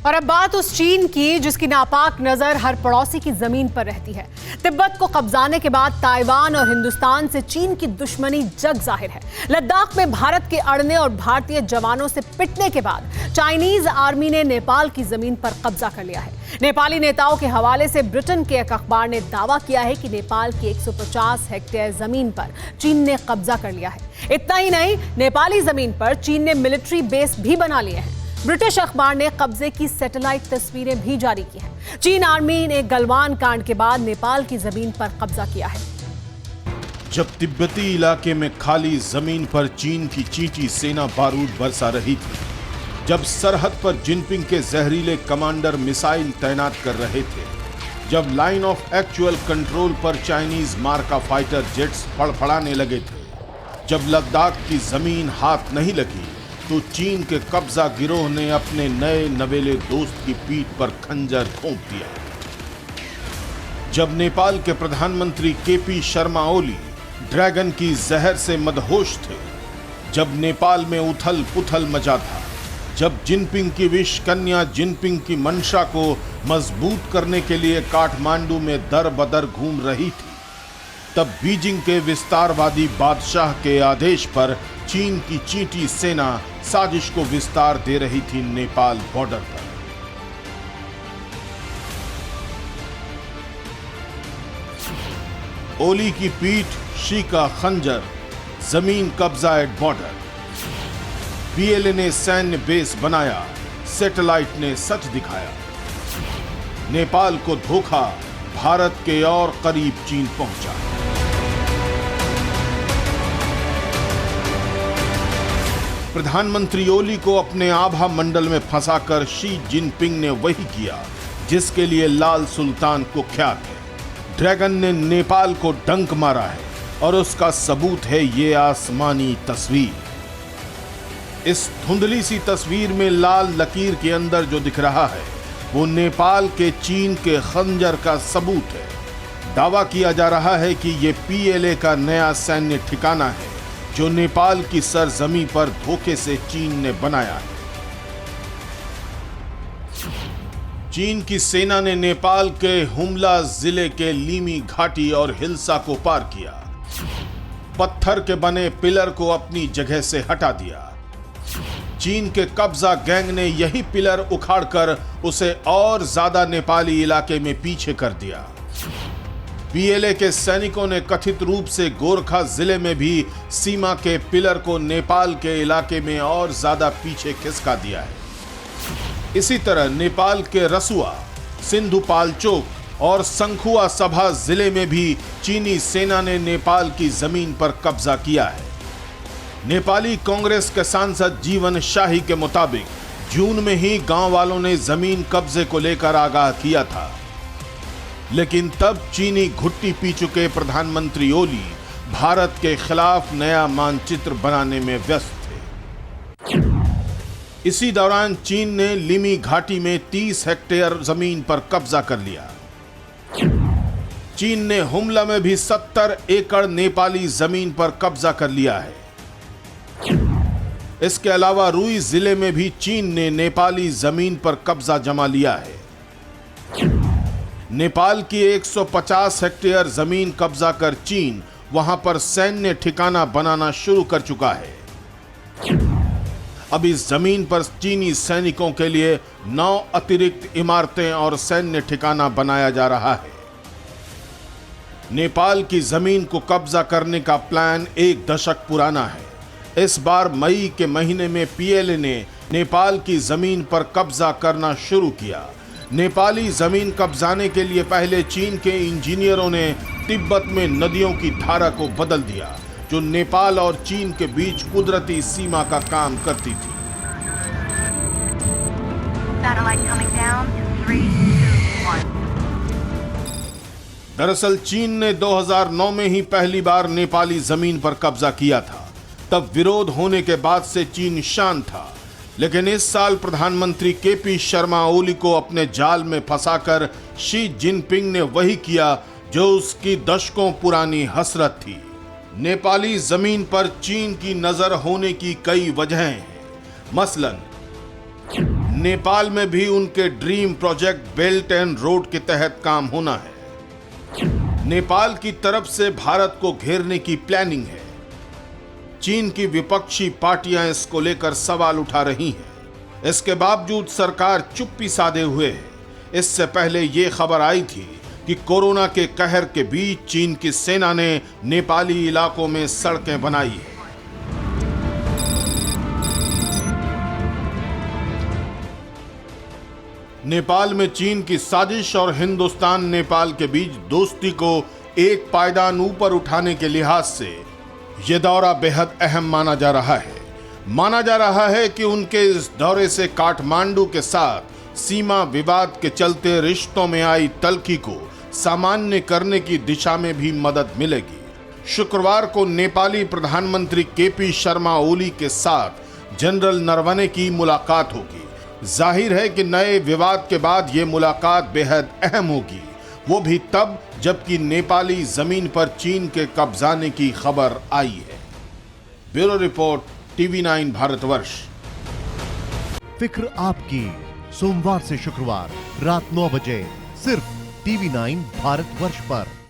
और अब बात उस चीन की जिसकी नापाक नजर हर पड़ोसी की जमीन पर रहती है। तिब्बत को कब्जाने के बाद ताइवान और हिंदुस्तान से चीन की दुश्मनी जग जाहिर है। लद्दाख में भारत के अड़ने और भारतीय जवानों से पिटने के बाद चाइनीज आर्मी ने नेपाल की जमीन पर कब्जा कर लिया है। नेपाली नेताओं के हवाले से ब्रिटेन के एक अखबार ने दावा किया है कि नेपाल की 150 हेक्टेयर जमीन पर चीन ने कब्जा कर लिया है। इतना ही नहीं, नेपाली जमीन पर चीन ने मिलिट्री बेस भी बना लिए हैं। ब्रिटिश अखबार ने कब्जे की सैटेलाइट तस्वीरें भी जारी की हैं। चीन आर्मी ने गलवान कांड के बाद नेपाल की जमीन पर कब्जा किया है। जब तिब्बती इलाके में खाली जमीन पर चीन की चींटी सेना बारूद बरसा रही थी, जब सरहद पर जिनपिंग के जहरीले कमांडर मिसाइल तैनात कर रहे थे, जब लाइन ऑफ एक्चुअल कंट्रोल पर चाइनीज मार्का फाइटर जेट्स फड़फड़ाने लगे थे, जब लद्दाख की जमीन हाथ नहीं लगी, तो चीन के कब्जा गिरोह ने अपने नए नवेले दोस्त की पीठ पर खंजर ठोंक दिया। जब नेपाल के प्रधानमंत्री केपी शर्मा ओली ड्रैगन की जहर से मदहोश थे, जब नेपाल में उथल पुथल मचा था, जब जिनपिंग की विश कन्या जिनपिंग की मंशा को मजबूत करने के लिए काठमांडू में दर बदर घूम रही थी, तब बीजिंग के विस्तारवादी बादशाह के आदेश पर चीन की चींटी सेना साजिश को विस्तार दे रही थी नेपाल बॉर्डर पर। ओली की पीठ, शी का खंजर, जमीन कब्जा एट बॉर्डर। पीएलए ने सैन्य बेस बनाया, सैटेलाइट ने सच दिखाया। नेपाल को धोखा, भारत के और करीब चीन पहुंचा। प्रधानमंत्री ओली को अपने आभा मंडल में फंसाकर शी जिनपिंग ने वही किया जिसके लिए लाल सुल्तान कुख्यात है। ड्रैगन ने नेपाल को डंक मारा है और उसका सबूत है ये आसमानी तस्वीर। इस धुंधली सी तस्वीर में लाल लकीर के अंदर जो दिख रहा है वो नेपाल के चीन के खंजर का सबूत है। दावा किया जा रहा है कि ये पीएलए का नया सैन्य ठिकाना है जो नेपाल की सरजमी पर धोखे से चीन ने बनाया है। चीन की सेना ने नेपाल के हुमला जिले के लीमी घाटी और हिल्सा को पार किया। पत्थर के बने पिलर को अपनी जगह से हटा दिया। चीन के कब्जा गैंग ने यही पिलर उखाड़कर उसे और ज्यादा नेपाली इलाके में पीछे कर दिया। पीएलए के सैनिकों ने कथित रूप से गोरखा जिले में भी सीमा के पिलर को नेपाल के इलाके में और ज्यादा पीछे खिसका दिया है। इसी तरह नेपाल के रसुआ, सिंधुपाल्चोक और संखुआ सभा जिले में भी चीनी सेना ने नेपाल की जमीन पर कब्जा किया है। नेपाली कांग्रेस के सांसद जीवन शाही के मुताबिक जून में ही गांव वालों ने जमीन कब्जे को लेकर आगाह किया था, लेकिन तब चीनी घुट्टी पी चुके प्रधानमंत्री ओली भारत के खिलाफ नया मानचित्र बनाने में व्यस्त थे। इसी दौरान चीन ने लिमी घाटी में 30 हेक्टेयर जमीन पर कब्जा कर लिया। चीन ने हुमला में भी 70 एकड़ नेपाली जमीन पर कब्जा कर लिया है। इसके अलावा रुई जिले में भी चीन ने नेपाली जमीन पर कब्जा जमा लिया है। नेपाल की 150 हेक्टेयर जमीन कब्जा कर चीन वहां पर सैन्य ठिकाना बनाना शुरू कर चुका है। अब इस जमीन पर चीनी सैनिकों के लिए 9 अतिरिक्त इमारतें और सैन्य ठिकाना बनाया जा रहा है। नेपाल की जमीन को कब्जा करने का प्लान 1 दशक पुराना है। इस बार मई के महीने में पीएलए ने नेपाल की जमीन पर कब्जा करना शुरू किया। नेपाली जमीन कब्जाने के लिए पहले चीन के इंजीनियरों ने तिब्बत में नदियों की धारा को बदल दिया जो नेपाल और चीन के बीच कुदरती सीमा का काम करती थी। दरअसल चीन ने 2009 में ही पहली बार नेपाली जमीन पर कब्जा किया था। तब विरोध होने के बाद से चीन शांत था, लेकिन इस साल प्रधानमंत्री केपी शर्मा ओली को अपने जाल में फंसाकर शी जिनपिंग ने वही किया जो उसकी दशकों पुरानी हसरत थी। नेपाली जमीन पर चीन की नजर होने की कई वजहें हैं। मसलन नेपाल में भी उनके dream project belt and road के तहत काम होना है। नेपाल की तरफ से भारत को घेरने की प्लानिंग है। चीन की विपक्षी पार्टियां इसको लेकर सवाल उठा रही हैं। इसके बावजूद सरकार चुप्पी साधे हुए है। इससे पहले ये खबर आई थी कि कोरोना के कहर के बीच चीन की सेना ने नेपाली इलाकों में सड़कें बनाई है। नेपाल में चीन की साजिश और हिंदुस्तान नेपाल के बीच दोस्ती को एक पायदान ऊपर उठाने के लिहाज से यह दौरा बेहद अहम माना जा रहा है। माना जा रहा है कि उनके इस दौरे से काठमांडू के साथ सीमा विवाद के चलते रिश्तों में आई तल्खी को सामान्य करने की दिशा में भी मदद मिलेगी। शुक्रवार को नेपाली प्रधानमंत्री केपी शर्मा ओली के साथ जनरल नरवणे की मुलाकात होगी। जाहिर है कि नए विवाद के बाद यह मुलाकात बेहद अहम होगी, वो भी तब जबकि नेपाली जमीन पर चीन के कब्जाने की खबर आई है। Bureau report, TV9 Bharatvarsh. फिक्र आपकी, सोमवार से शुक्रवार रात 9 बजे सिर्फ TV9 भारतवर्ष पर।